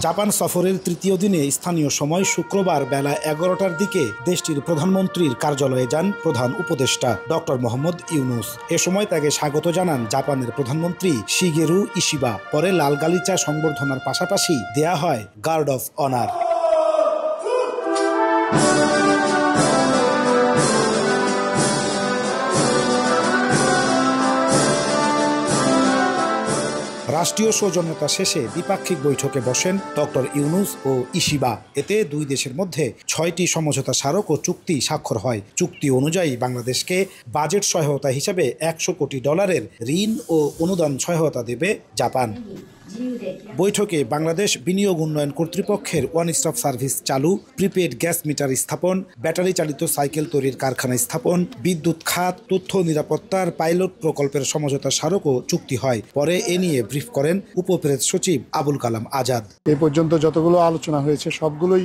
Japan সফরের তৃতীয় দিনে স্থানীয় সময় শুক্রবার বেলা 11টার দিকে দেশটির প্রধানমন্ত্রীর কার্যালয়ে যান প্রধান উপদেষ্টা ডক্টর মোহাম্মদ ইউনুস। এ সময় তাকে স্বাগত জানান জাপানের প্রধানমন্ত্রী শিগেরু ইশিবা। পরে লাল গালিচা সংবর্ধনার পাশাপাশি দেয়া হয় গার্ড অফ অনার। রাষ্ট্রীয় সৌজন্যতা শেষে দ্বিপাক্ষিক বৈঠকে বসেন ডক্টর ইউনুস ও ইশিবা। এতে দুই দেশের মধ্যে 6টি সমঝোতা স্মারক ও চুক্তি স্বাক্ষর হয়। চুক্তি অনুযায়ী বাংলাদেশকে বাজেট সহায়তা হিসেবে $100 কোটি ঋণ ও অনুদান সহায়তা দেবে জাপান। বৈঠকে বাংলাদেশ বিনিয়োগ উন্নয়ন কর্তৃপক্ষের ওয়ান স্টপ সার্ভিস চালু, প্রিপেড গ্যাস মিটার স্থাপন, ব্যাটারি চালিত সাইকেল তৈরির কারখানা স্থাপন, বিদ্যুৎ খাত, তথ্য নিরাপত্তার পাইলট প্রকল্পের সমঝোতা স্মারকও চুক্তি হয়। পরে এ নিয়ে ব্রিফ করেন উপপ্রেস সচিব আবুল কালাম আজাদ। এ পর্যন্ত যতগুলো আলোচনা হয়েছে সবগুলোই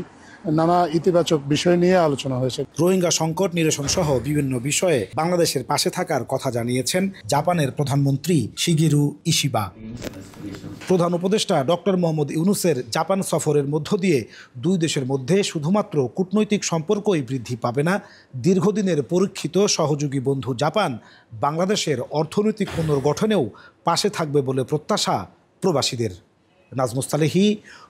নানা ইতিবাচক বিষয় নিয়ে আলোচনা হয়েছে। রোহিঙ্গা সংকট নিরসন সহ বিভিন্ন বিষয়ে বাংলাদেশের পাশে থাকার কথা জানিয়েছেন জাপানের প্রধানমন্ত্রী শিগেরু ইশিবা। প্রধান উপদেষ্টা ডক্টর মোহাম্মদ ইউনুসের জাপান সফরের মধ্য দিয়ে দুই দেশের মধ্যে শুধুমাত্র কূটনৈতিক সম্পর্কই বৃদ্ধি পাবে না, দীর্ঘদিনের পরীক্ষিত সহযোগী বন্ধু জাপান বাংলাদেশের অর্থনৈতিক পুনর্গঠনেও পাশে থাকবে বলে প্রত্যাশা প্রবাসীদের। নাজমুস সালেহী,